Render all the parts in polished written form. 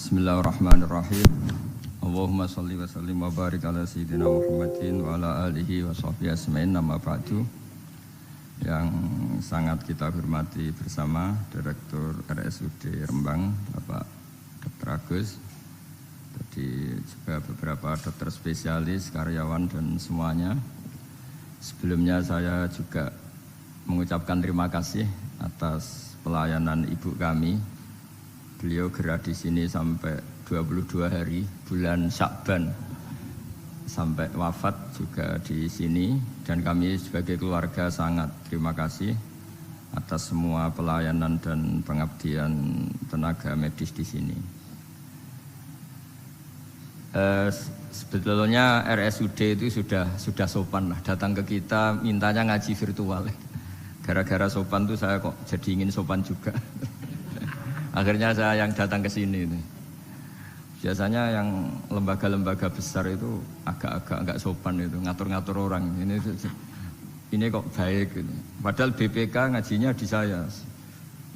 Bismillahirrahmanirrahim. Allahumma sholli wa sallim wa barik ala sayyidina Muhammadin wa ala alihi wa sahbihi asma'in, nama ba'du. Yang sangat kita hormati bersama Direktur RSUD Rembang, Bapak Dr. Agus, tadi juga beberapa dokter spesialis, karyawan dan semuanya. Sebelumnya saya juga mengucapkan terima kasih atas pelayanan ibu kami. Beliau gerak di sini sampai 22 hari bulan Syakban sampai wafat juga di sini, dan kami sebagai keluarga sangat terima kasih atas semua pelayanan dan pengabdian tenaga medis di sini. Sebetulnya RSUD itu sudah sopan lah, datang ke kita mintanya ngaji virtual. Gara-gara sopan tuh saya kok jadi ingin sopan juga. Akhirnya saya yang datang ke sini ini. Biasanya yang lembaga-lembaga besar itu agak-agak enggak sopan itu, ngatur-ngatur orang. Ini kok baik gitu. Padahal BPK ngajinya di saya.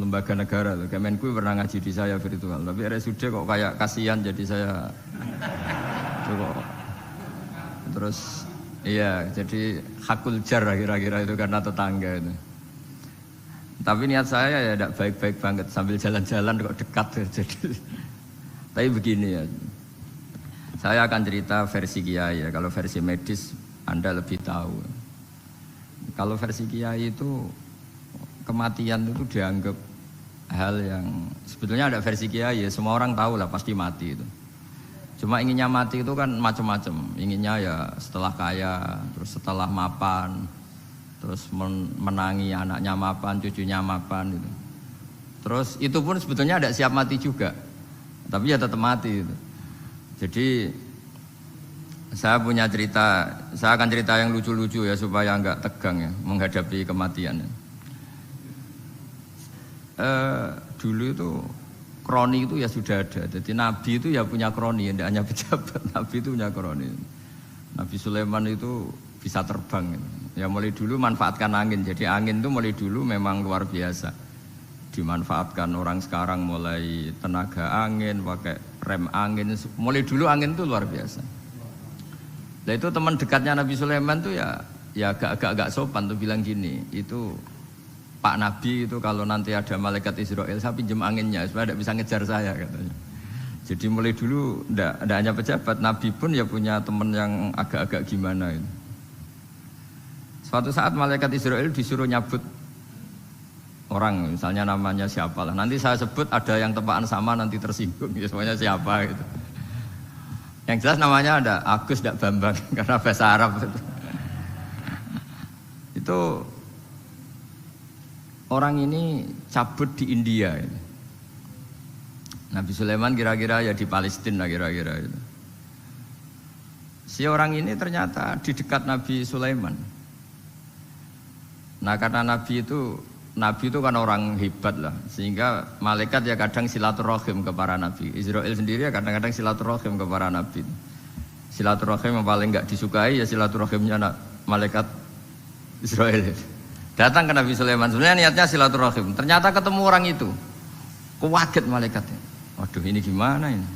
Lembaga negara, Kemenku pernah ngaji di saya virtual. Tapi RSUD kok kayak kasihan, jadi saya terus iya, jadi hakul jar kira-kira itu karena tetangga itu. Tapi niat saya ya tidak baik-baik banget, sambil jalan-jalan kok dekat jadi. Tapi begini ya, saya akan cerita versi Kiai ya. Kalau versi medis Anda lebih tahu. Kalau versi Kiai itu kematian itu dianggap hal yang sebetulnya ada versi Kiai ya, semua orang tahu lah pasti mati itu. Cuma inginnya mati itu kan macam-macam. Inginnya ya setelah kaya, terus setelah mapan, terus menangi anaknya mapan, cucunya mapan gitu. Terus itu pun sebetulnya ada siap mati juga, tapi ya tetap mati gitu. Jadi saya punya cerita, saya akan cerita yang lucu-lucu ya supaya enggak tegang ya menghadapi kematian. Dulu itu kroni itu ya sudah ada. Jadi Nabi itu ya punya kroni, tidak hanya pejabat. Nabi itu punya kroni. Nabi Sulaiman itu bisa terbang gitu. Ya mulai dulu manfaatkan angin. Jadi angin itu mulai dulu memang luar biasa. Dimanfaatkan orang sekarang, mulai tenaga angin, pakai rem angin. Mulai dulu angin itu luar biasa. Nah itu teman dekatnya Nabi Sulaiman tuh ya agak sopan tuh bilang gini, itu Pak Nabi itu kalau nanti ada malaikat Israel saya pinjam anginnya supaya tidak bisa ngejar saya katanya. Jadi mulai dulu tidak hanya pejabat, Nabi pun ya punya teman yang agak-agak gimana itu. Suatu saat malaikat Israel disuruh nyabut orang, misalnya namanya siapalah. Nanti saya sebut ada yang tepaan sama nanti tersinggung, ya semuanya siapa gitu. Yang jelas namanya ada Agus dan Bambang karena bahasa Arab itu. Itu orang ini cabut di India ini. Nabi Sulaiman kira-kira ya di Palestina kira-kira itu. Si orang ini ternyata di dekat Nabi Sulaiman. Nah karena Nabi itu kan orang hebat lah, sehingga malaikat ya kadang silaturahim ke para Nabi. Israel sendiri ya kadang-kadang silaturahim ke para Nabi. Silaturahim yang paling enggak disukai ya silaturahimnya malaikat Israel. Datang ke Nabi Sulaiman, sebenarnya niatnya silaturahim. Ternyata ketemu orang itu, kaget malaikatnya. Waduh ini gimana ini?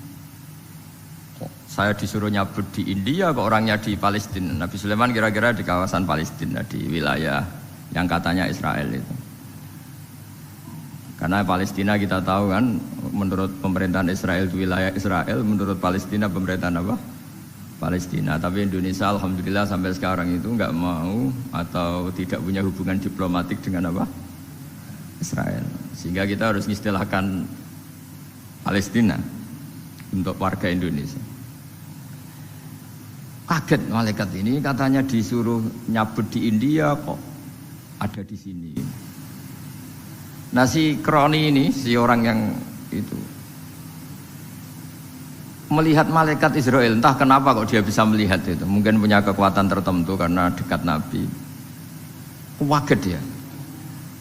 Kok saya disuruh nyabut di India, kok orangnya di Palestina. Nabi Sulaiman kira-kira di kawasan Palestina, di wilayah yang katanya Israel itu. Karena Palestina kita tahu kan, menurut pemerintahan Israel itu wilayah Israel, menurut Palestina pemerintahan apa? Palestina. Tapi Indonesia alhamdulillah sampai sekarang itu nggak mau atau tidak punya hubungan diplomatik dengan apa? Israel. Sehingga kita harus mengistilahkan Palestina untuk warga Indonesia. Kaget malaikat ini, katanya disuruh nyabut di India kok ada di sini. Nah si kroni ini, si orang yang itu melihat malaikat Israel, entah kenapa kok dia bisa melihat itu. Mungkin punya kekuatan tertentu karena dekat Nabi. Kaget dia.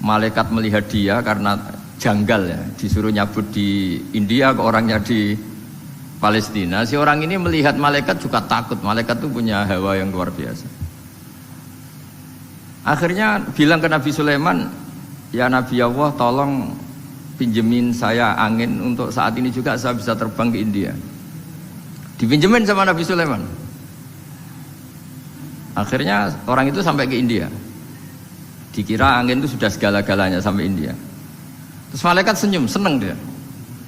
Malaikat melihat dia karena janggal ya, disuruh nyabut di India ke orangnya di Palestina. Si orang ini melihat malaikat juga takut. Malaikat itu punya hawa yang luar biasa. Akhirnya bilang ke Nabi Sulaiman, ya Nabi Allah tolong pinjemin saya angin untuk saat ini juga saya bisa terbang ke India. Dipinjemin sama Nabi Sulaiman. Akhirnya orang itu sampai ke India. Dikira angin itu sudah segala-galanya sampai India. Terus malaikat senyum, seneng dia.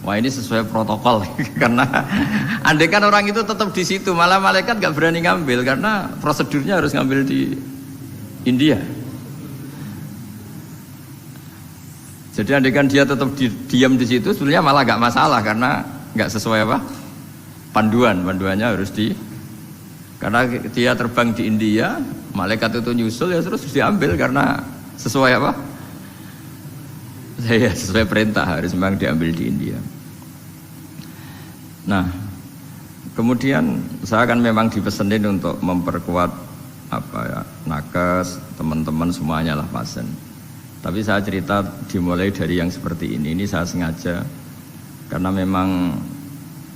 Wah ini sesuai protokol karena andai kan orang itu tetap di situ, malah malaikat gak berani ngambil karena prosedurnya harus ngambil di India. Jadi andai kan dia tetap diam di situ, sebenarnya malah gak masalah karena gak sesuai apa panduannya harus karena dia terbang di India, malaikat itu nyusul ya terus diambil karena sesuai apa? Saya sesuai perintah harus memang diambil di India. Nah, kemudian saya akan memang dipesenin untuk memperkuat apa ya nakes teman-teman semuanya lah pasien. Tapi saya cerita dimulai dari yang seperti ini. Ini saya sengaja karena memang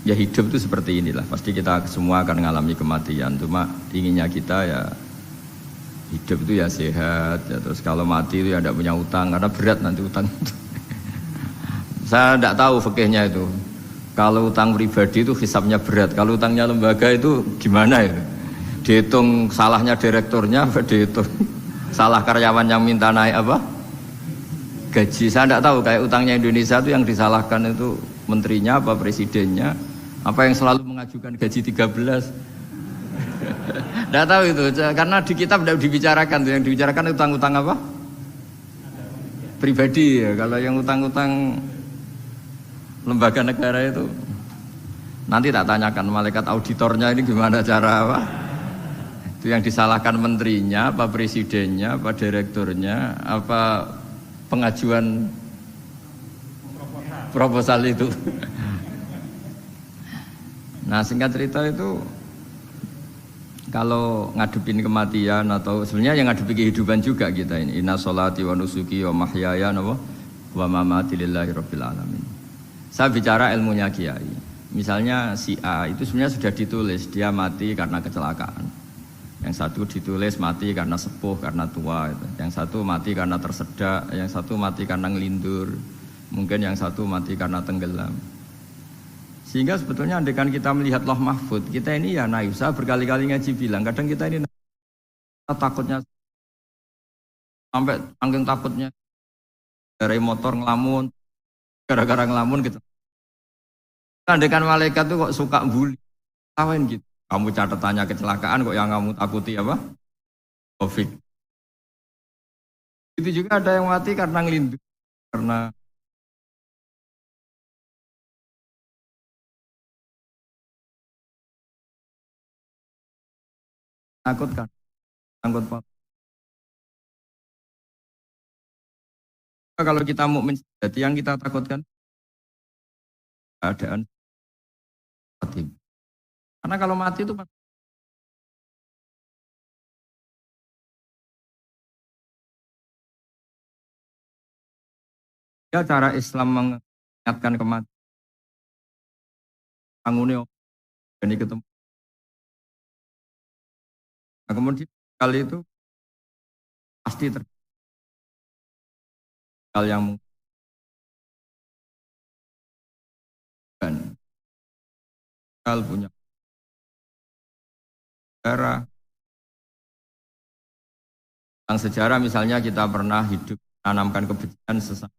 ya hidup itu seperti inilah. Pasti kita semua akan mengalami kematian. Cuma inginnya kita ya hidup itu ya sehat ya, terus kalau mati itu ya tidak punya utang karena berat nanti utang itu. Saya tidak tahu fikihnya itu. Kalau utang pribadi itu hisabnya berat, kalau utangnya lembaga itu gimana itu? Dihitung salahnya direkturnya, dihitung salah karyawan yang minta naik apa? Gaji. Saya tidak tahu kayak utangnya Indonesia itu yang disalahkan itu menterinya apa presidennya, apa yang selalu mengajukan gaji 13. Tidak tahu itu, karena di kitab tidak dibicarakan tuh, yang dibicarakan utang-utang apa? Pribadi ya. Kalau yang utang-utang lembaga negara itu nanti tak tanyakan malaikat auditornya ini gimana cara apa? Itu yang disalahkan menterinya, apa presidennya, apa direkturnya, apa pengajuan proposal itu. Nah singkat cerita itu kalau ngadepin kematian atau sebenarnya yang ngadepi kehidupan juga kita ini. Inna sholati wa nusuki wa mahyaya wa mamati lillahi rabbil alamin. Saya bicara ilmunya kiai. Misalnya si A itu sebenarnya sudah ditulis dia mati karena kecelakaan. Yang satu ditulis mati karena sepuh, karena tua. Yang satu mati karena tersedak, yang satu mati karena ngelindur. Mungkin yang satu mati karena tenggelam. Sehingga sebetulnya andaikan kita melihat Lauh Mahfud, kita ini ya naif. Saya berkali-kali ngaji bilang, kadang kita ini takutnya sampai angking takutnya dari motor ngelamun, gara-gara ngelamun gitu. Andaikan malaikat tuh kok suka bully, tawain gitu. Kamu catatannya kecelakaan kok yang kamu takuti apa? Covid. Itu juga ada yang mati karena ngelindur, karena takut kan, takut Pak. Kalau kita mukmin sejati yang kita takutkan keadaan mati. Karena kalau mati itu ya cara Islam mengingatkan kematian. Bangunnya ini ketemu. Nah, kemudian kali itu pasti hal yang mungkin hal punya sejarah. Tentang sejarah misalnya kita pernah hidup menanamkan kebencian sesama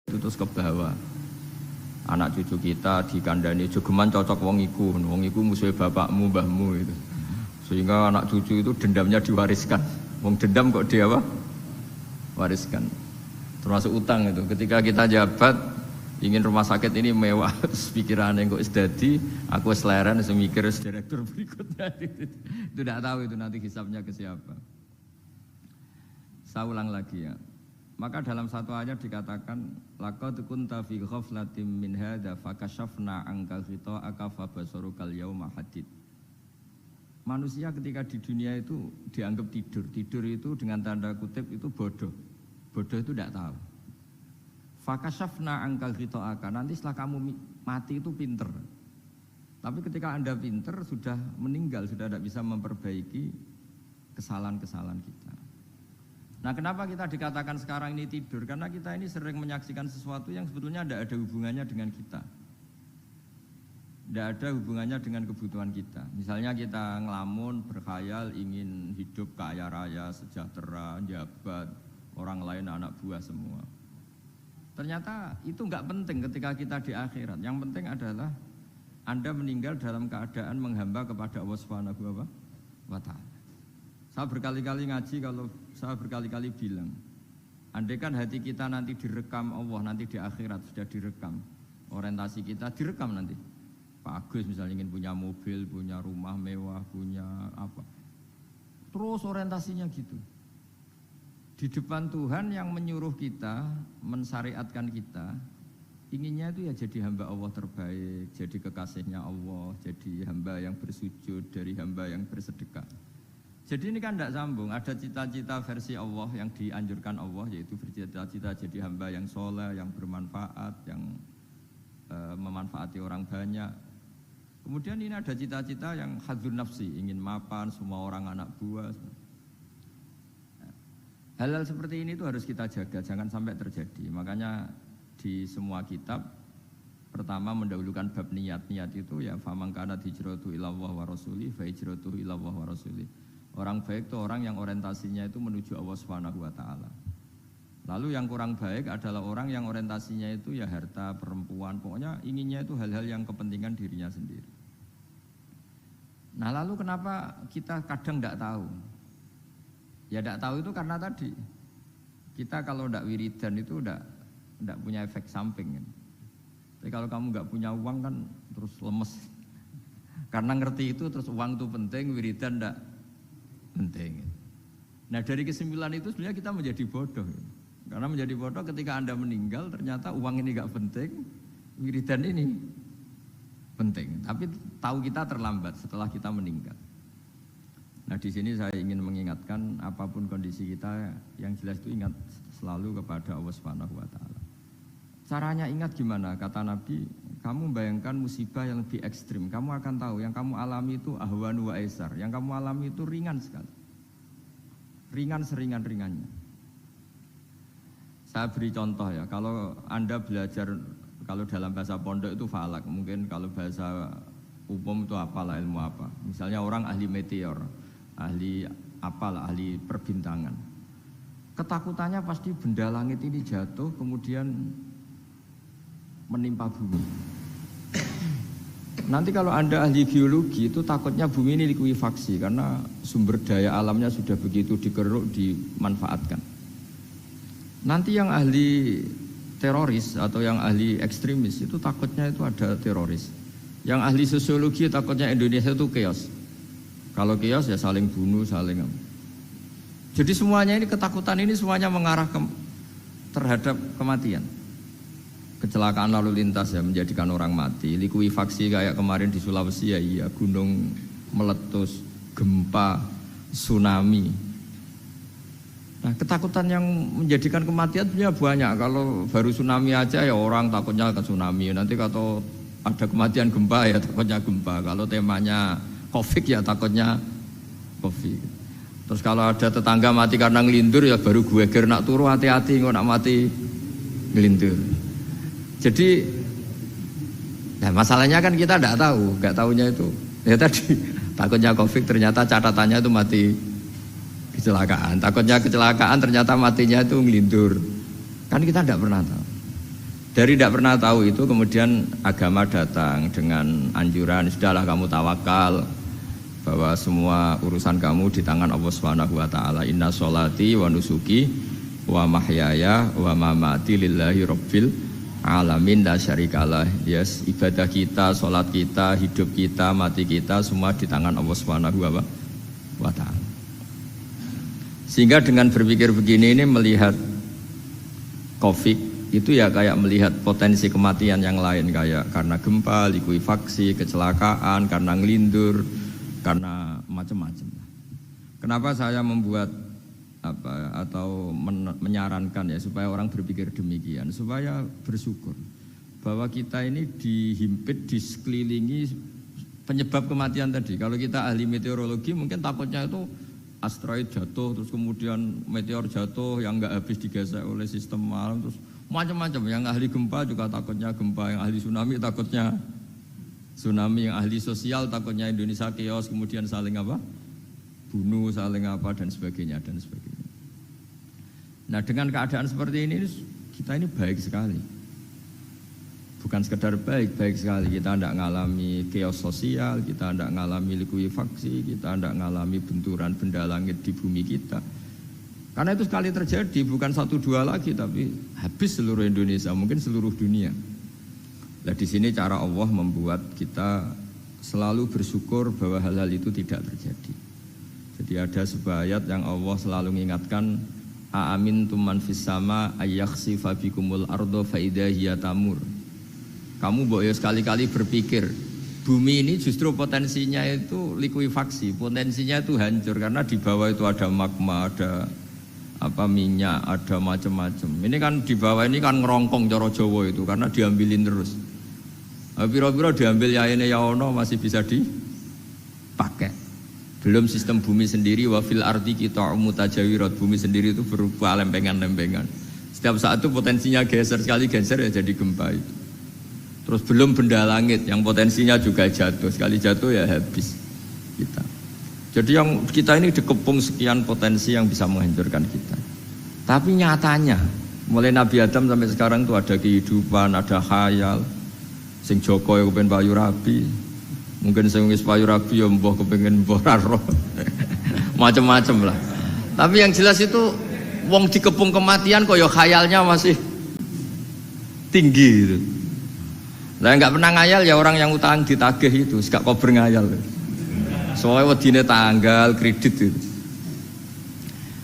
itu terus ke bawah. Anak cucu kita dikandani jogeman cocok wong iku musuh bapakmu, mbahmu itu. Sehingga anak cucu itu dendamnya diwariskan. Wong dendam kok dia apa? Wariskan. Termasuk utang itu. Ketika kita jabat ingin rumah sakit ini mewah, terus pikirannya kok sedadi, aku seleren semikir direktur berikutnya. Itu tidak tahu itu nanti hisabnya ke siapa. Saya ulang lagi ya. Maka dalam satu ayat dikatakan laqad kunta fi ghaflatin min hadza fakashafna anka ghita'aka fabasarukal yauma hadid. Manusia ketika di dunia itu dianggap tidur. Tidur itu dengan tanda kutip itu bodoh. Bodoh itu tidak tahu. Fakashafna angka ghita'aka. Nanti setelah kamu mati itu pinter. Tapi ketika Anda pinter sudah meninggal, sudah tidak bisa memperbaiki kesalahan-kesalahan kita. Nah, kenapa kita dikatakan sekarang ini tidur? Karena kita ini sering menyaksikan sesuatu yang sebetulnya tidak ada hubungannya dengan kita. Tidak ada hubungannya dengan kebutuhan kita. Misalnya kita ngelamun, berkhayal, ingin hidup kaya raya, sejahtera, jabat, orang lain anak buah semua. Ternyata itu nggak penting ketika kita di akhirat. Yang penting adalah Anda meninggal dalam keadaan menghamba kepada Allah Subhanahu wa Ta'ala. Saya berkali-kali ngaji, kalau saya berkali-kali bilang, andai kan hati kita nanti direkam Allah, nanti di akhirat sudah direkam, orientasi kita direkam nanti. Pak Agus misalnya ingin punya mobil, punya rumah mewah, punya apa, terus orientasinya gitu. Di depan Tuhan yang menyuruh kita, mensyariatkan kita, inginnya itu ya jadi hamba Allah terbaik, jadi kekasihnya Allah, jadi hamba yang bersujud, dari hamba yang bersedekah. Jadi ini kan tidak sambung, ada cita-cita versi Allah yang dianjurkan Allah, yaitu bercita-cita jadi hamba yang soleh, yang bermanfaat, yang memanfaati orang banyak. Kemudian ini ada cita-cita yang hadzun nafsi, ingin mapan, semua orang anak buah. Hal-hal seperti ini itu harus kita jaga, jangan sampai terjadi. Makanya di semua kitab, pertama mendahulukan bab niat. Niat itu ya faman kanat hijratuhu ilallah wa rasulih fa hijratuhu ilallah wa rasulih. Orang baik itu orang yang orientasinya itu menuju Allah Subhanahu wa Ta'ala. Lalu yang kurang baik adalah orang yang orientasinya itu ya harta, perempuan, pokoknya inginnya itu hal-hal yang kepentingan dirinya sendiri. Nah, lalu kenapa kita kadang tidak tahu? Ya tidak tahu itu karena tadi kita kalau tidak wiridan itu tidak punya efek samping kan. Tapi kalau kamu nggak punya uang kan terus lemes. Karena ngerti itu terus uang itu penting, wiridan tidak penting. Nah, dari kesimpulan itu sebenarnya kita menjadi bodoh. Karena menjadi bodoh ketika Anda meninggal ternyata uang ini gak penting, wiridan ini penting. Tapi tahu kita terlambat setelah kita meninggal. Nah, di sini saya ingin mengingatkan apapun kondisi kita, yang jelas itu ingat selalu kepada Allah Subhanahu wa Ta'ala. Caranya ingat gimana? Kata Nabi, kamu bayangkan musibah yang lebih ekstrim, kamu akan tahu yang kamu alami itu ahwanu wa aisar, yang kamu alami itu ringan sekali. Ringan seringan-ringannya. Saya beri contoh ya, kalau Anda belajar, kalau dalam bahasa pondok itu falak, mungkin kalau bahasa umum itu apalah, ilmu apa. Misalnya orang ahli meteor, ahli apalah, ahli perbintangan. Ketakutannya pasti benda langit ini jatuh kemudian menimpa bumi. Nanti kalau Anda ahli geologi itu takutnya bumi ini likuifaksi karena sumber daya alamnya sudah begitu dikeruk, dimanfaatkan. Nanti yang ahli teroris atau yang ahli ekstremis itu takutnya itu ada teroris. Yang ahli sosiologi takutnya Indonesia itu chaos. Kalau chaos ya saling bunuh, saling. Jadi semuanya ini ketakutan ini semuanya mengarah terhadap kematian. Kecelakaan lalu lintas ya menjadikan orang mati, likuifaksi kayak kemarin di Sulawesi ya iya, gunung meletus, gempa, tsunami. Nah, ketakutan yang menjadikan kematian punya banyak. Kalau baru tsunami aja ya orang takutnya ke tsunami. Nanti kalau ada kematian gempa ya takutnya gempa. Kalau temanya Covid ya takutnya Covid. Terus kalau ada tetangga mati karena ngelindur ya baru gue nak turu hati-hati kok nak mati ngelindur. Jadi, nah masalahnya kan kita tidak tahu, nggak tahunya itu. Ya tadi takutnya Covid ternyata catatannya itu mati kecelakaan. Takutnya kecelakaan ternyata matinya itu ngelindur. Kan kita tidak pernah tahu. Dari tidak pernah tahu itu kemudian agama datang dengan anjuran sudahlah kamu tawakal bahwa semua urusan kamu di tangan Allah Subhanahu wa Ta'ala. Inna sholati wa nusuki wa mahyaya wa mamati lillahi rabbil alamin la syarikalah. Yes, ibadah kita, sholat kita, hidup kita, mati kita semua di tangan Allah Subhanahu wa Ta'ala. Sehingga dengan berpikir begini ini melihat Covid itu ya kayak melihat potensi kematian yang lain, kayak karena gempa, likuifaksi, kecelakaan, karena ngelindur, karena macam-macam. Kenapa saya membuat atau menyarankan ya supaya orang berpikir demikian, supaya bersyukur bahwa kita ini dihimpit, disekelilingi penyebab kematian tadi. Kalau kita ahli meteorologi mungkin takutnya itu asteroid jatuh, terus kemudian meteor jatuh yang nggak habis digesek oleh sistem alam, terus macam-macam. Yang ahli gempa juga takutnya gempa, yang ahli tsunami takutnya tsunami, yang ahli sosial takutnya Indonesia chaos, kemudian saling apa? Bunuh, saling apa dan sebagainya dan sebagainya. Nah, dengan keadaan seperti ini kita ini baik sekali. Bukan sekedar baik, baik sekali. Kita tidak mengalami chaos sosial, kita tidak mengalami likuifaksi, kita tidak mengalami benturan benda langit di bumi kita. Karena itu sekali terjadi, bukan 1-2 lagi, tapi habis seluruh Indonesia, mungkin seluruh dunia. Nah, di sini cara Allah membuat kita selalu bersyukur bahwa hal-hal itu tidak terjadi. Jadi ada sebuah ayat yang Allah selalu mengingatkan, a'amintum man fis sama ayyakhsifa bikumul ardo fa idza hiya tamur. Kamu boleh sekali-kali berpikir, bumi ini justru potensinya itu likuifaksi, potensinya itu hancur karena di bawah itu ada magma, ada apa minyak, ada macam-macam. Ini kan di bawah ini kan ngerongkong cara Jawa itu karena diambilin terus. Piro-piro diambil ya ini ya ono masih bisa dipakai. Belum sistem bumi sendiri, wafil ardi kita mutajawirat, bumi sendiri itu berupa lempengan-lempengan. Setiap saat itu potensinya geser, sekali geser ya jadi gempa itu. Terus belum benda langit yang potensinya juga jatuh, sekali jatuh ya habis kita. Jadi yang kita ini dikepung sekian potensi yang bisa menghancurkan kita. Tapi nyatanya, mulai Nabi Adam sampai sekarang itu ada kehidupan, ada khayal. Sing Joko ya kepengen payu rabi, mungkin sing wis payu rabi ya mbah kepengen mbah roh. Macam-macam lah. Tapi yang jelas itu wong dikepung kematian kok ya khayalnya masih tinggi gitu. Lah enggak pernah ngayal ya orang yang utang ditagih itu, gak kober ngayal. Soalnya wedine tanggal kredit itu.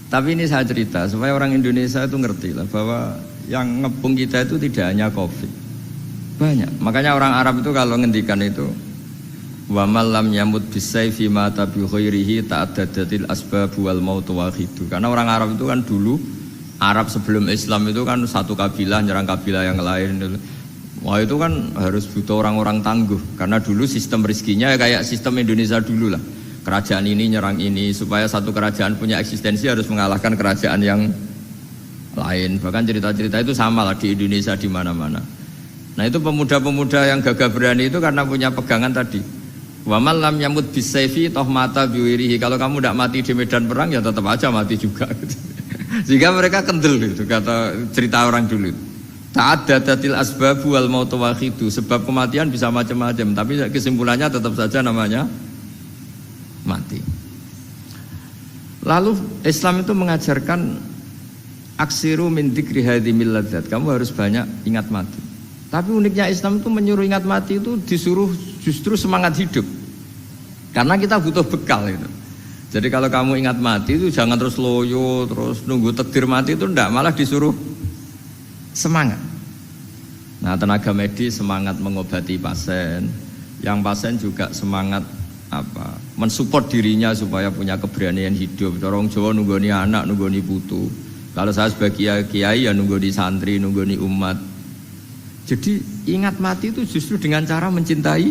Tapi ini saya cerita supaya orang Indonesia itu ngerti lah bahwa yang ngepung kita itu tidak hanya Covid. Banyak. Makanya orang Arab itu kalau ngendikan itu wa mal lam yamut bisayfi mata bi khairihi ta'addadatil asbab wal maut wahidu. Karena orang Arab itu kan dulu Arab sebelum Islam itu kan satu kabilah nyerang kabilah yang lain. Wah itu kan harus butuh orang-orang tangguh karena dulu sistem rezekinya kayak sistem Indonesia dulu lah. Kerajaan ini nyerang ini supaya satu kerajaan punya eksistensi harus mengalahkan kerajaan yang lain. Bahkan cerita-cerita itu sama lah di Indonesia di mana-mana. Nah itu pemuda-pemuda yang gagah berani itu karena punya pegangan tadi. Wa man lam yamut bisayfi toh mata biwirihi. Kalau kamu tidak mati di medan perang ya tetap aja mati juga. Sehingga mereka kendel gitu kata cerita orang dulu. Ta'addadatil asbab wal maut wahidu. Sebab kematian bisa macam-macam, tapi kesimpulannya tetap saja namanya mati. Lalu Islam itu mengajarkan aksiru min dzikri hadhimil ladzat. Kamu harus banyak ingat mati. Tapi uniknya Islam itu menyuruh ingat mati itu disuruh justru semangat hidup. Karena kita butuh bekal itu. Jadi kalau kamu ingat mati itu jangan terus loyo, terus nunggu takdir mati itu enggak, malah disuruh semangat. Nah, tenaga medis semangat mengobati pasien, yang pasien juga semangat apa? Mensupport dirinya supaya punya keberanian hidup. Dorong Jawa nunggoni anak, nunggoni putu. Kalau saya sebagai kiai ya nunggoni santri, nunggoni umat. Jadi ingat mati itu justru dengan cara mencintai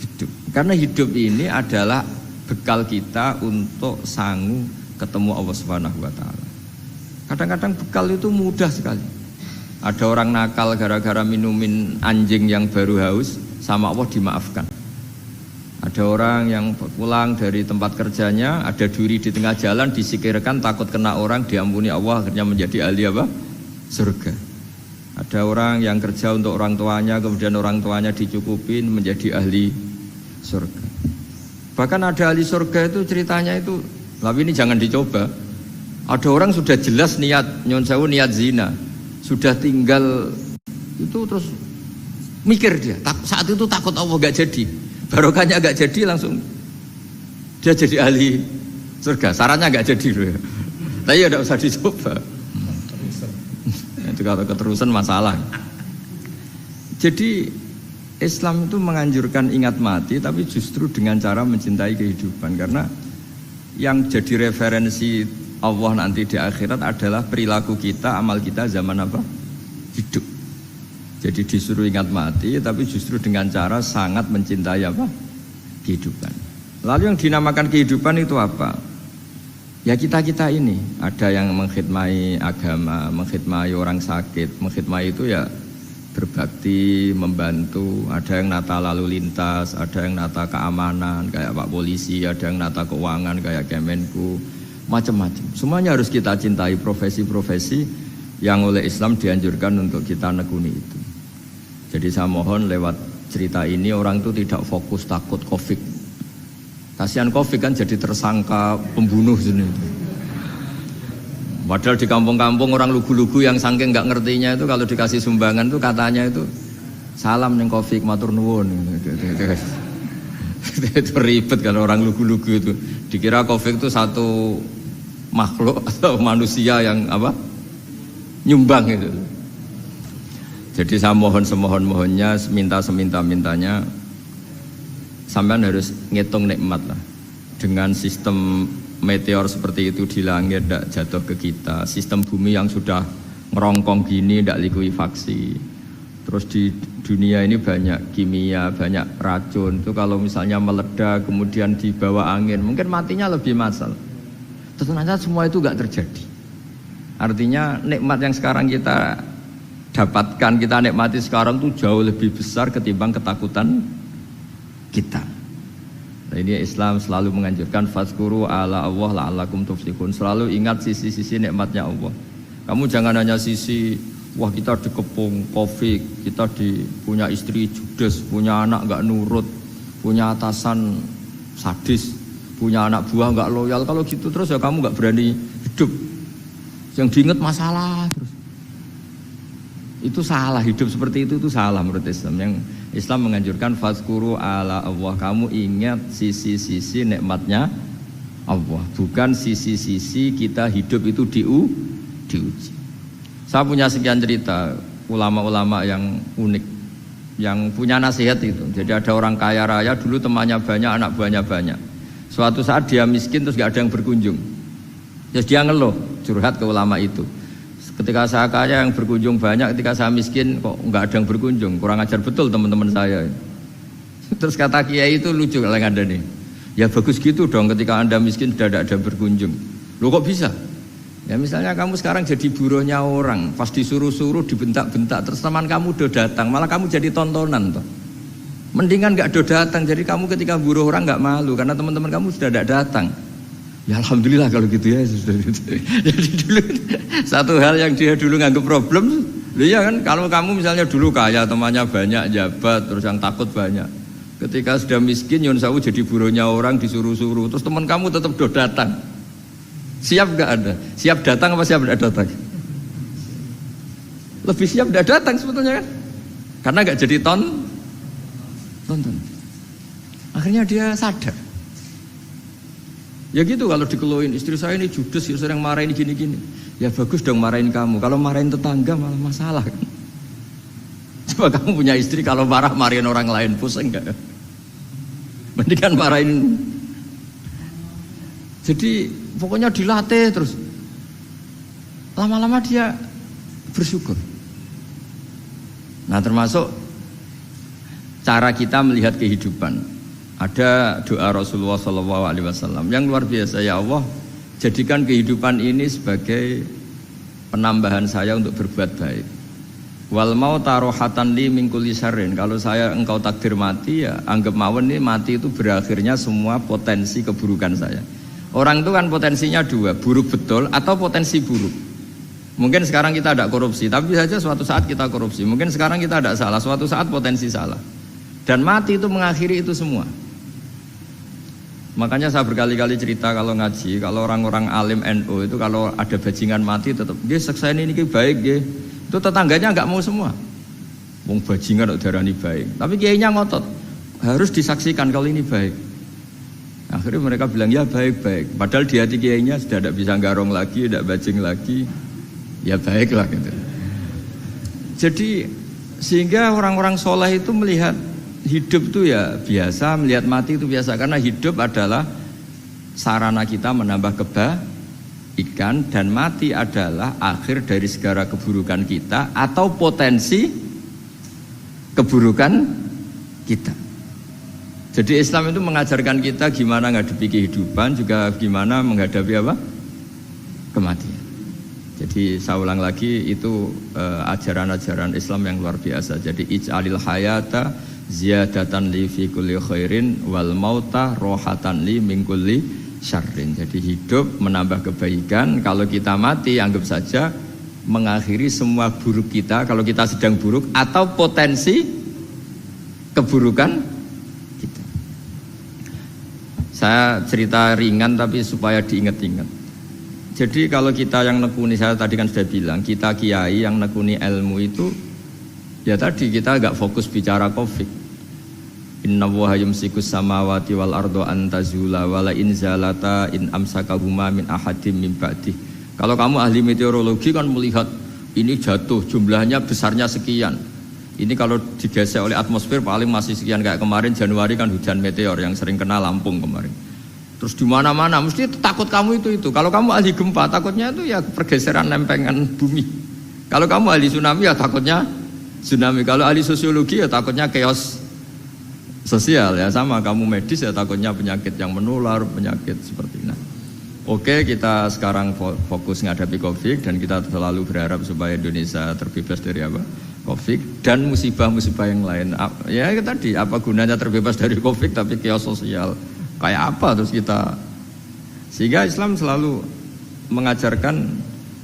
hidup. Karena hidup ini adalah bekal kita untuk sanggup ketemu Allah Subhanahu wa taala. Kadang-kadang bekal itu mudah sekali. Ada orang nakal gara-gara minumin anjing yang baru haus, sama Allah dimaafkan. Ada orang yang pulang dari tempat kerjanya, ada duri di tengah jalan, disikirkan takut kena orang, diampuni Allah, akhirnya menjadi ahli apa? Surga. Ada orang yang kerja untuk orang tuanya, kemudian orang tuanya dicukupin menjadi ahli surga. Bahkan ada ahli surga itu ceritanya itu, tapi ini jangan dicoba. Ada orang sudah jelas niat, nyon sewu niat zina. Sudah tinggal itu terus mikir dia saat itu takut Allah gak jadi, barokahnya gak jadi, langsung dia jadi ahli surga. Sarannya gak jadi loh ya. Tapi ya gak usah dicoba. Itu kalau keterusan masalah. Jadi Islam itu menganjurkan ingat mati, tapi justru dengan cara mencintai kehidupan. Karena yang jadi referensi Allah nanti di akhirat adalah perilaku kita, amal kita zaman apa? Hidup. Jadi disuruh ingat mati, tapi justru dengan cara sangat mencintai apa? Kehidupan. Lalu yang dinamakan kehidupan itu apa? Ya kita-kita ini ada yang mengkhidmati agama, mengkhidmati orang sakit, mengkhidmati itu ya berbakti, membantu. Ada yang nata lalu lintas, ada yang nata keamanan kayak Pak Polisi, ada yang nata keuangan kayak Kemenku, macam-macam. Semuanya harus kita cintai, profesi-profesi yang oleh Islam dianjurkan untuk kita nekuni itu. Jadi saya mohon lewat cerita ini orang itu tidak fokus takut Covid. Kasihan Covid kan jadi tersangka pembunuh sini. Padahal di kampung-kampung orang lugu-lugu yang saking nggak ngertinya itu kalau dikasih sumbangan itu katanya itu salam neng Covid matur nuwun. Itu ribet kalau orang lugu-lugu itu. Dikira Covid itu satu makhluk atau manusia yang apa? Nyumbang itu. Jadi saya mohon semohon-mohonnya, minta seminta-mintanya, sampean harus ngitung nikmat lah. Dengan sistem meteor seperti itu di langit tidak jatuh ke kita, sistem bumi yang sudah ngerongkong gini tidak likuifaksi. Terus di dunia ini banyak kimia, banyak racun. Itu kalau misalnya meledak kemudian dibawa angin, mungkin matinya lebih massal. Ternyata semua itu nggak terjadi. Artinya nikmat yang sekarang kita dapatkan, kita nikmati sekarang itu jauh lebih besar ketimbang ketakutan kita. Nah, ini Islam selalu menganjurkan fazkuru ala Allah la'allakum tuflihun. Selalu ingat sisi-sisi nikmatnya Allah. Kamu jangan hanya sisi wah kita dikepung Covid, kita punya istri judes, punya anak enggak nurut, punya atasan sadis, punya anak buah enggak loyal. Kalau gitu terus ya kamu enggak berani hidup. Yang diingat masalah terus. Itu salah, hidup seperti itu salah menurut Islam. Yang Islam menganjurkan fazkuru ala Allah, kamu ingat sisi-sisi nikmatnya Allah, bukan sisi-sisi kita hidup itu diuji. Saya punya sekian cerita ulama-ulama yang unik, yang punya nasihat itu. Jadi ada orang kaya raya dulu temannya banyak, anak buahnya banyak. Suatu saat dia miskin terus gak ada yang berkunjung. Terus dia ngeluh, curhat ke ulama itu. Ketika saya kaya yang berkunjung banyak, ketika saya miskin kok nggak ada yang berkunjung, kurang ajar betul teman-teman saya. Terus kata kiai itu lucu kalau ada nih, ya bagus gitu dong ketika anda miskin sudah ada yang berkunjung. Loh kok bisa? Ya misalnya kamu sekarang jadi buruhnya orang, pas disuruh-suruh dibentak-bentak, terus teman kamu udah datang, malah kamu jadi tontonan toh. Mendingan nggak udah datang, jadi kamu ketika buruh orang nggak malu karena teman-teman kamu sudah tidak datang. Ya alhamdulillah kalau gitu ya. Jadi dulu satu hal yang dia dulu nganggap problem, ya kan kalau kamu misalnya dulu kaya, temannya banyak, jabat, terus yang takut banyak. Ketika sudah miskin, Yun Sawu jadi buruhnya orang disuruh-suruh, terus teman kamu tetap do datang. Siap nggak ada? Siap datang apa siap tidak datang? Lebih siap tidak datang sebetulnya kan? Karena nggak jadi tonton. Akhirnya dia sadar. Ya gitu kalau dikeluhin istri saya ini judes, sering marahin gini-gini. Ya bagus dong marahin kamu. Kalau marahin tetangga malah masalah kan. Coba kamu punya istri kalau marahin orang lain pusing enggak? Mendingan marahin. Jadi pokoknya dilatih terus. Lama-lama dia bersyukur. Nah termasuk cara kita melihat kehidupan. Ada doa Rasulullah SAW yang luar biasa. Ya Allah, jadikan kehidupan ini sebagai penambahan saya untuk berbuat baik. Wal mau tarohatan li min kulli syarrin. Kalau engkau takdir mati, ya anggap mawon ini mati itu berakhirnya semua potensi keburukan saya. Orang itu kan potensinya dua, buruk betul atau potensi buruk. Mungkin sekarang kita ada korupsi, tapi saja suatu saat kita korupsi. Mungkin sekarang kita ada salah, suatu saat potensi salah. Dan mati itu mengakhiri itu semua. Makanya saya berkali-kali cerita kalau ngaji, kalau orang-orang alim NU itu kalau ada bajingan mati tetap, dia seksa ini baik, dia. Itu tetangganya nggak mau semua. Wong bajingan kok darani baik. Tapi kiainya ngotot, harus disaksikan kalau ini baik. Akhirnya mereka bilang ya baik-baik. Padahal di hati kiainya sudah tidak bisa garong lagi, tidak bajing lagi. Ya baiklah gitu. Jadi sehingga orang-orang soleh itu melihat hidup itu ya biasa, melihat mati itu biasa. Karena hidup adalah sarana kita menambah kebaikan, dan mati adalah akhir dari segala keburukan kita atau potensi keburukan kita. Jadi Islam itu mengajarkan kita gimana menghadapi kehidupan, juga gimana menghadapi apa? kematian. Jadi saya ulang lagi itu ajaran-ajaran Islam yang luar biasa. Jadi ij'alil hayata ziyadatan li fi kulli khairin wal mauta rohatan li min kulli syarrin. Jadi hidup menambah kebaikan, kalau kita mati anggap saja mengakhiri semua buruk kita kalau kita sedang buruk atau potensi keburukan kita. Saya cerita ringan tapi supaya diingat-ingat. Jadi kalau kita yang nekuni, saya tadi kan sudah bilang, kita kiai yang nekuni ilmu itu, ya tadi kita agak fokus bicara Covid. Inna Allaha yumsikus samawati wal ardo antazula wala in zalata in amsakahuma min ahadim min ba'dih. Kalau kamu ahli meteorologi kan melihat ini jatuh jumlahnya besarnya sekian. Ini kalau digesek oleh atmosfer paling masih sekian, kayak kemarin Januari kan hujan meteor yang sering kena Lampung kemarin. Terus di mana-mana mesti takut kamu itu. Kalau kamu ahli gempa takutnya itu ya pergeseran lempengan bumi. Kalau kamu ahli tsunami ya takutnya tsunami. Kalau ahli sosiologi ya takutnya chaos sosial ya, sama kamu medis ya takutnya penyakit yang menular, penyakit seperti ini. Oke, kita sekarang fokus menghadapi Covid dan kita selalu berharap supaya Indonesia terbebas dari apa? Covid dan musibah-musibah yang lain. Ya tadi apa gunanya terbebas dari Covid tapi chaos sosial? Kayak apa terus kita? Sehingga Islam selalu mengajarkan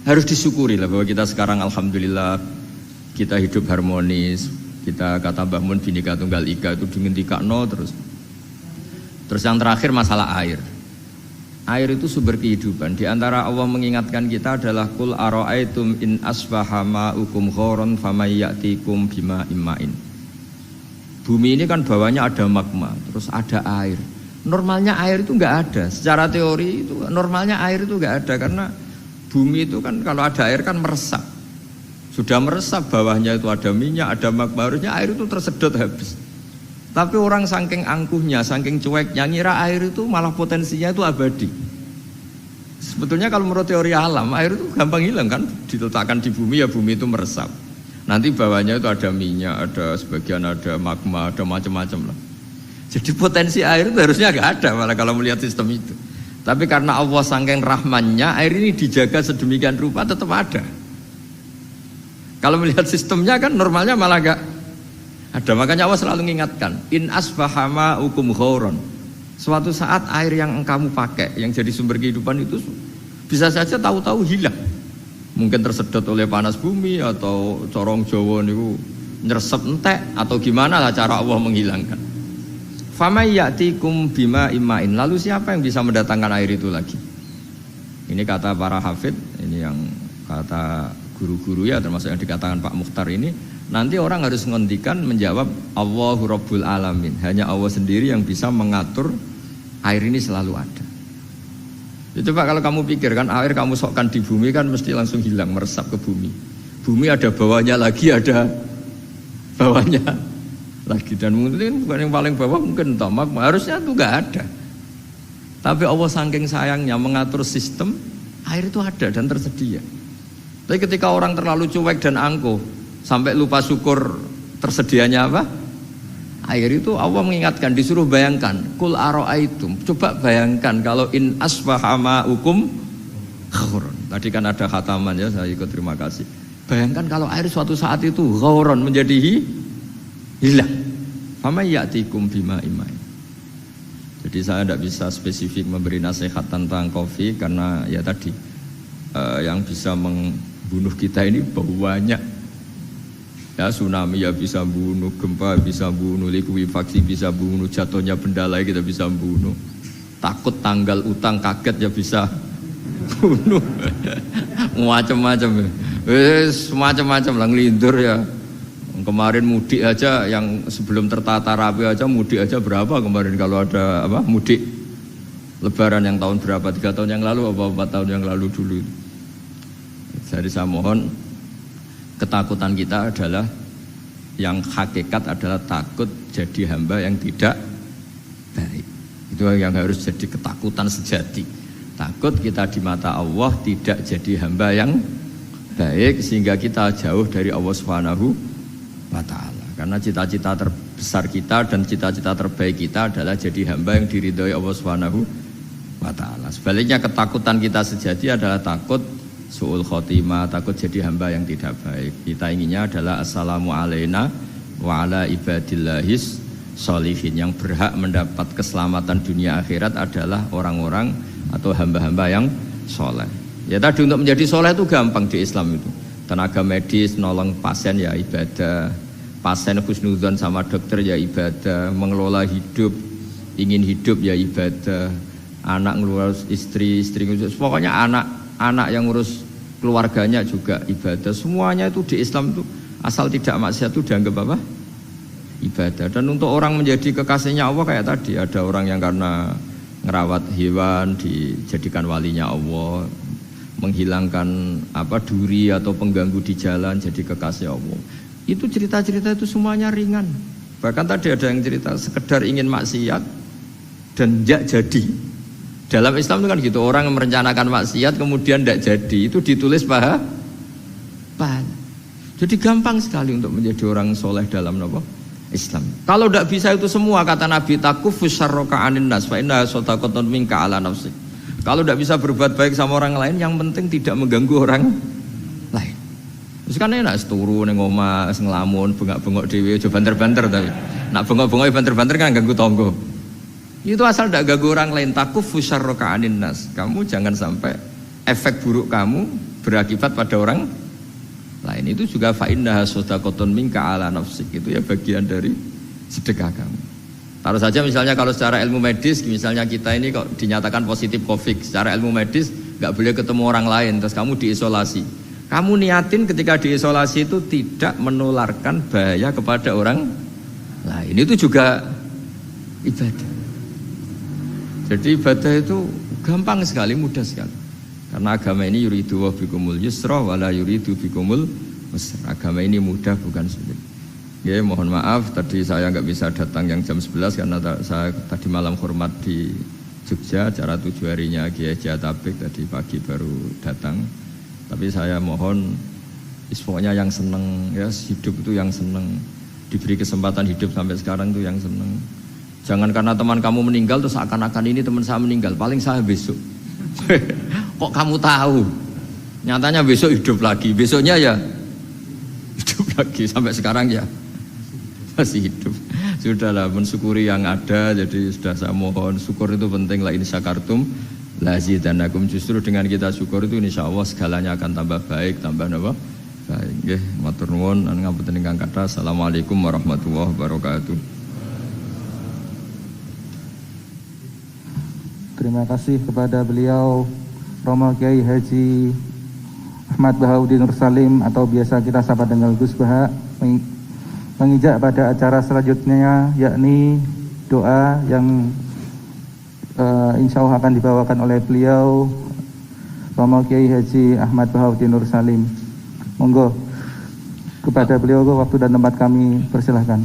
harus disyukuri lah bahwa kita sekarang alhamdulillah kita hidup harmonis. Kita kata Mbah Mun Bhinneka Tunggal Ika itu dingendikakno terus. Terus yang terakhir masalah air. Air itu sumber kehidupan. Di antara Allah mengingatkan kita adalah qul ara'aitum in asbaha ma'ukum ghoron famay ya'tikum bima imma'in. Bumi ini kan bawahnya ada magma, terus ada air. Normalnya air itu enggak ada. Secara teori itu normalnya air itu enggak ada karena bumi itu kan kalau ada air kan meresap. Sudah meresap bawahnya itu ada minyak, ada magma, harusnya air itu tersedot habis. Tapi orang saking angkuhnya, saking cueknya ngira air itu malah potensinya itu abadi. Sebetulnya kalau menurut teori alam air itu gampang hilang kan, diletakkan di bumi ya bumi itu meresap. Nanti bawahnya itu ada minyak, ada sebagian ada magma, ada macam-macam lah. Jadi potensi air itu harusnya gak ada malah kalau melihat sistem itu. Tapi karena Allah saking rahmannya air ini dijaga sedemikian rupa tetap ada. Kalau melihat sistemnya kan normalnya malah gak ada. Makanya Allah selalu mengingatkan in asbahama ukum ghoron. Suatu saat air yang kamu pakai yang jadi sumber kehidupan itu bisa saja tahu-tahu hilang. Mungkin tersedot oleh panas bumi atau corong Jawa niku nyeresep entek atau gimana lah cara Allah menghilangkan. Famay ya'tikum bima imma'in. Lalu siapa yang bisa mendatangkan air itu lagi? Ini kata para hafid, ini yang kata guru-guru ya termasuk yang dikatakan Pak Mukhtar ini. Nanti orang harus ngendikan menjawab Allahu Rabbul Alamin. Hanya Allah sendiri yang bisa mengatur air ini selalu ada. Ya, coba kalau kamu pikir kan air kamu sokkan di bumi kan mesti langsung hilang, meresap ke bumi. Bumi ada bawahnya lagi, ada bawahnya lagi, dan mungkin bukan yang paling bawah mungkin magma, harusnya itu gak ada. Tapi Allah saking sayangnya mengatur sistem air itu ada dan tersedia. Tapi ketika orang terlalu cuek dan angkuh sampai lupa syukur tersedianya apa? Air itu Allah mengingatkan, disuruh bayangkan kul ara'aitum, coba bayangkan kalau in asbaha ma'ukum ghoron. Tadi kan ada khataman ya, saya ikut terima kasih. Bayangkan kalau air suatu saat itu ghoron menjadi hilang. Fama ya'tikum bima imma'in. Jadi saya tidak bisa spesifik memberi nasihat tentang kopi karena ya tadi yang bisa membunuh kita ini banyak. Ya tsunami ya bisa bunuh, gempa bisa bunuh, likuifaksi bisa bunuh, jatuhnya benda lain kita bisa bunuh. Takut tanggal utang kaget ya bisa bunuh. Macam-macam. Macam-macam lah ngelindur ya. Kemarin mudik aja yang sebelum tertata rapi aja mudik aja berapa kemarin kalau ada apa mudik lebaran yang tahun berapa 3 tahun yang lalu apa 4 tahun yang lalu dulu. Jadi saya mohon ketakutan kita adalah yang hakikat adalah takut jadi hamba yang tidak baik. Itu yang harus jadi ketakutan sejati. Takut kita di mata Allah tidak jadi hamba yang baik sehingga kita jauh dari Allah Subhanahu wa ta'ala. Karena cita-cita terbesar kita dan cita-cita terbaik kita adalah jadi hamba yang diridhoi Allah Subhanahu wa ta'ala. Sebaliknya ketakutan kita sejati adalah takut su'ul khotimah, takut jadi hamba yang tidak baik. Kita inginnya adalah assalamu alaina wa ala ibadillahis sholihin. Yang berhak mendapat keselamatan dunia akhirat adalah orang-orang atau hamba-hamba yang soleh. Ya tadi untuk menjadi soleh itu gampang di Islam itu. Tenaga medis nolong pasien ya ibadah, pasien husnudzon sama dokter ya ibadah, mengelola hidup, ingin hidup ya ibadah, anak ngurus istri ngurus, pokoknya anak yang ngurus keluarganya juga ibadah. Semuanya itu di Islam itu asal tidak maksiat itu dianggap apa? Ibadah. Dan untuk orang menjadi kekasihnya Allah kayak tadi, ada orang yang karena ngerawat hewan dijadikan walinya Allah, menghilangkan duri atau pengganggu di jalan jadi kekasih Allah. Itu cerita-cerita itu semuanya ringan. Bahkan tadi ada yang cerita sekedar ingin maksiat dan tidak jadi. Dalam Islam itu kan gitu, orang yang merencanakan maksiat kemudian tidak jadi, itu ditulis pahala. Jadi gampang sekali untuk menjadi orang soleh dalam Islam. Kalau tidak bisa itu semua, kata Nabi, takufus syarroka anin nas fa inna sodaqatun minka ala nafsik. Kalau tidak bisa berbuat baik sama orang lain, yang penting tidak mengganggu orang lain. Terus kan enak turu ning omah ngelamun, bengak-bengok dhewe aja banter-banter tapi. Nak bengok-bengok banter-banter kan ganggu tangga. Itu asal tidak ganggu orang lain. Takufus syarroka anin nas. Kamu jangan sampai efek buruk kamu berakibat pada orang lain. Itu juga fa innaha shadaqatun minka ala nafsik. Itu ya bagian dari sedekah kamu. Taruh saja misalnya kalau secara ilmu medis, misalnya kita ini kok dinyatakan positif COVID, secara ilmu medis nggak boleh ketemu orang lain, terus kamu diisolasi. Kamu niatin ketika diisolasi itu tidak menularkan bahaya kepada orang lain. Itu juga ibadah. Jadi ibadah itu gampang sekali, mudah sekali. Karena agama ini yuridu wa bikumul yusra wala yuridu bikumul usra. Agama ini mudah bukan sulit. Ya, mohon maaf tadi saya nggak bisa datang yang jam 11 karena saya tadi malam hormat di Jogja, acara 7 harinya Kiai Jatabek, tadi pagi baru datang. Tapi saya mohon pokoknya yang seneng ya, hidup itu yang seneng, diberi kesempatan hidup sampai sekarang itu yang seneng. Jangan karena teman kamu meninggal terus seakan-akan ini teman saya meninggal, paling saya besok. Kok kamu tahu? Nyatanya besok hidup lagi, besoknya ya hidup lagi, sampai sekarang ya masih hidup. Sudahlah, mensyukuri yang ada. Jadi sudah saya mohon, syukur itu penting. La in syakartum lazidanakum. Justru dengan kita syukur itu insya Allah segalanya akan tambah baik, tambah apa? Baik. Nggih, matur nuwun ngapunten ingkang kathah. Assalamualaikum warahmatullahi wabarakatuh. Terima kasih kepada beliau Romo Kiai Haji Ahmad Bahauddin Nur Salim atau biasa kita sapa dengan Gus Baha. Mengijak pada acara selanjutnya, yakni doa yang insya Allah akan dibawakan oleh beliau Romo Kiai Haji Ahmad Bahauddin Nur Salim. Monggo kepada beliau waktu dan tempat kami persilahkan.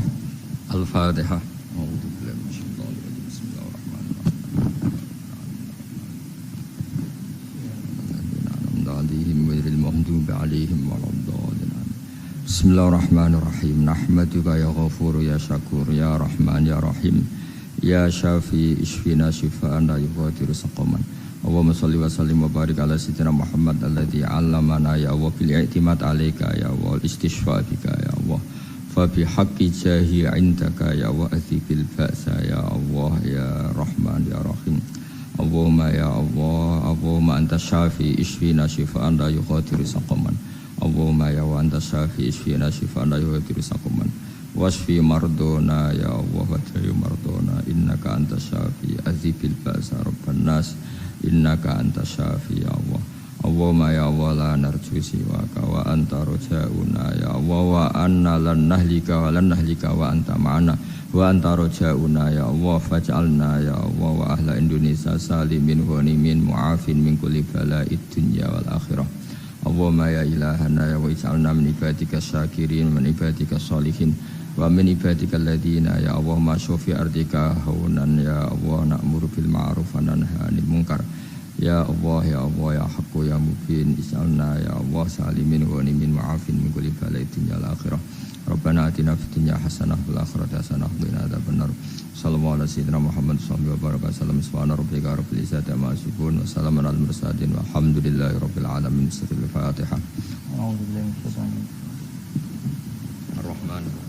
Al-Fatihah. Bismillahirrahmanirrahim. Nahmaduka ya ghafur ya syakur ya rahman ya rahim ya syafi ishfina shifaan la yughadiru saqaman. Allahumma shalli wa sallim wa barik ala sayyidina Muhammad alladzi 'allamana ya Allah bil i'timad 'alaika ya Allah istishfa bika ya Allah fa bi haqqi jahi 'indaka ya wa azibil ba'sa ya Allah ya rahman ya rahim. Allahumma ya Allah, Allahumma anta syafi ishfina shifaan la yughadiru saqaman. Allahumma ya wa anta syafi ishfina shifaan la yughadiru saqaman. Wasfi mardona ya Allah wa tayu mardona innaka anta syafi azibil ba'sa rabban nas innaka anta syafi ya Allah. Allahumma ya Allah la narju siwaka wa anta rojauna ya Allah wa anna lan nahlika wa anta ma'ana wa anta rojauna ya Allah faj'alna ya Allah wa ahla Indonesia salimin ghanimin mu'afin min kulli bala'id dunya wal akhirah. Allahumma ya ilahana ya wa ij'alna min ibadika syakirin min ibadika sholihin wa min ibadika alladhina ya Allah ma syafi ardika haunan ya Allah na'muru bil ma'ruf wa nanha 'anil munkar. Ya Allah ya Allah ya haqqu ya mubin ij'alna ya Allah salimin ghanimin mu'afin min kulli bala'id dunya wal akhirah. Rabbana atina fid dunya hasanah wa fil akhirati hasanah wa qina adzabannar. Sallallahu alaihi sayyidina Muhammad sallallahu alaihi wasallam. Subhana rabbika rabbil izzati amma yasifun wa salamun alal mursalin walhamdulillahi rabbil alamin. Sirrul Fatihah. A'udzu billahi minasyaitonir rajim. Ar-Rahman